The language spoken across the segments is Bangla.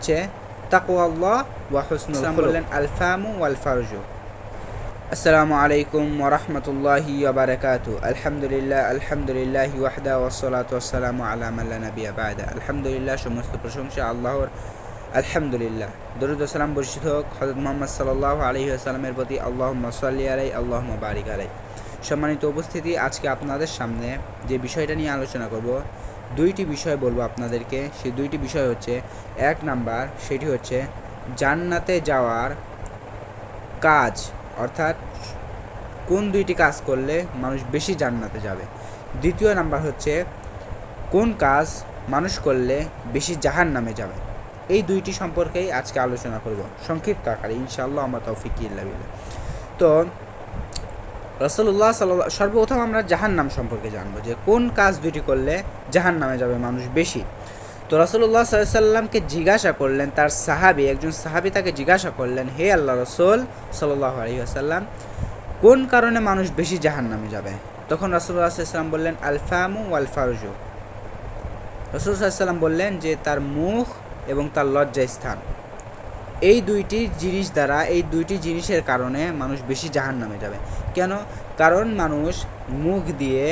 হচ্ছে তাকওয়াল্লাহ ওয়া হুসনুল খুলুক। বললেন আল ফামু ওয়াল ফারজু। আসসালামু আলাইকুম ওয়া রাহমাতুল্লাহি ওয়া বারাকাতুহু। আলহামদুলিল্লাহি ওয়াহদা ওয়াসসালাতু ওয়াসসালামু আলা মান লা নাবিয়্যা বা'দা। আলহামদুলিল্লাহ, সমস্ত প্রশংসা আল্লাহর। আলহামদুলিল্লাহ, দরুদ ও সালাম বর্ষিত হোক হযরত মুহাম্মদ সাল্লাল্লাহু আলাইহি ওয়াসাল্লামের প্রতি। আল্লাহুম্মা সাল্লি আলাইহি আল্লাহুম্মা বারিক আলাইহি। সম্মানিত উপস্থিতি, আজকে আপনাদের সামনে যে বিষয়টা নিয়ে আলোচনা করব, দুইটি বিষয় বলবো আপনাদেরকে। সেই দুইটি বিষয় হচ্ছে, এক নাম্বার সেটি হচ্ছে জান্নাতে যাওয়ার কাজ, অর্থাৎ কোন দুইটি কাজ করলে মানুষ বেশি জান্নাতে যাবে। দ্বিতীয় নাম্বার হচ্ছে কোন কাজ মানুষ করলে বেশি জাহান্নামে যাবে। এই দুইটি সম্পর্কেই আজকে আলোচনা করব সংক্ষিপ্ত আকারে ইনশাআল্লাহ, আমার তৌফিক ইল্লা বিল্লাহ। তো রাসূলুল্লাহ সাল্লাল্লাহু, সর্বপ্রথম আমরা জাহান্নাম সম্পর্কে জানবো যে কোন কাজ দুইটি করলে জাহান্নামে যাবে মানুষ বেশি। তো রাসূলুল্লাহ সাল্লাল্লাহু আলাইহি ওয়াসাল্লামকে জিজ্ঞাসা করলেন, তার সাহাবী, একজন সাহাবী তাকে জিজ্ঞাসা করলেন, হে আল্লাহ রাসূল সাল্লাল্লাহু আলাইহি ওয়াসাল্লাম, কোন কারণে মানুষ বেশি জাহান্নামে যাবে? তখন রাসূলুল্লাহ সাল্লাল্লাহু আলাইহি ওয়াসাল্লাম বললেন আল ফামু ওয়াল ফারজু। রাসূল সাল্লাল্লাহু আলাইহি ওয়াসাল্লাম বললেন যে তার মুখ এবং তার লজ্জাস্থান, এই দুইটি জিনিস দ্বারা, এই দুইটি জিনিসের কারণে মানুষ বেশি জাহান্নামে যাবে। কেন? কারণ মানুষ মুখ দিয়ে,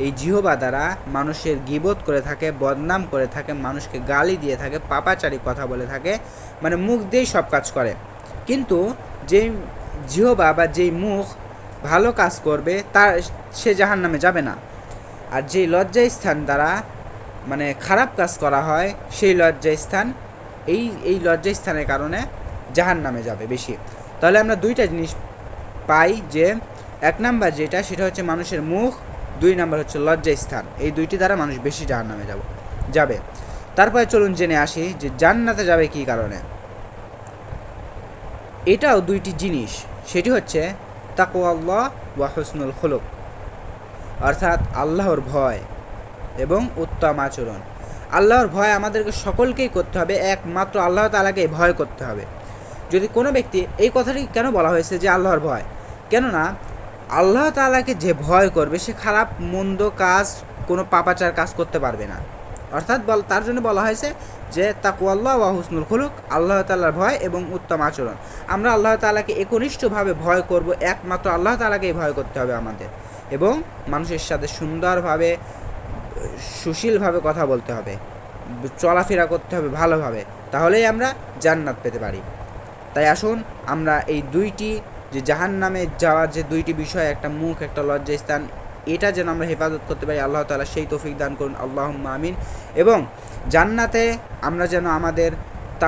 এই জিহবা দ্বারা মানুষের গীবত করে থাকে, বদনাম করে থাকে, মানুষকে গালি দিয়ে থাকে, পাপাচারী কথা বলে থাকে, মানে মুখ দিয়েই সব কাজ করে। কিন্তু যেই জিহবা বা যেই মুখ ভালো কাজ করবে, তার সে জাহান্নামে যাবে না। আর যেই লজ্জাস্থান দ্বারা মানে খারাপ কাজ করা হয়, সেই লজ্জাস্থান, এই লজ্জাস্থানের কারণে জাহান্নামে যাবে বেশি। তাহলে আমরা দুইটা জিনিস পাই, যে এক নাম্বার যেটা, সেটা হচ্ছে মানুষের মুখ, দুই নাম্বার হচ্ছে লজ্জাস্থান। এই দুইটি দ্বারা মানুষ বেশি জাহান্নামে যাবে। তারপরে চলুন জেনে আসি যে জান্নাতে যাবে কী কারণে। এটাও দুইটি জিনিস, সেটি হচ্ছে তাকওয়াল্লাহ ওয়া হুসনুল খুলুক, অর্থাৎ আল্লাহর ভয় এবং উত্তম আচরণ। আল্লাহর ভয় আমাদেরকে সকলকেই করতে হবে, একমাত্র আল্লাহ তাআলাকে ভয় করতে হবে। যদি কোনো ব্যক্তি, এই কথাটি কেন বলা হয়েছে যে আল্লাহর ভয়? কেননা আল্লাহ তাআলাকে যে ভয় করবে, সে খারাপ মন্দ কাজ, কোনো পাপাচার কাজ করতে পারবে না। অর্থাৎ তার জন্য বলা হয়েছে যে তাকওয়াল্লাহ ওয়া হুসনুল খুলুক, আল্লাহ তাআলার ভয় এবং উত্তম আচরণ। আমরা আল্লাহ তাআলাকে একনিষ্ঠভাবে ভয় করব, একমাত্র আল্লাহ তাআলাকেই ভয় করতে হবে আমাদের, এবং মানুষের সাথে সুন্দরভাবে, সুশীলভাবে কথা বলতে হবে, চলাফেরা করতে হবে ভালোভাবে, তাহলেই আমরা জান্নাত পেতে পারি। তাই আসুন আমরা এই দুইটি, যে জাহান্নামে যাওয়ার যে দুইটি বিষয়, একটা মুখ, একটা লজ্জাস্থান, এটা যেন আমরা হেফাজত করতে পারি, আল্লাহ তাআলা সেই তৌফিক দান করুন, আল্লাহুম্মা আমিন। এবং জান্নাতে আমরা যেন আমাদের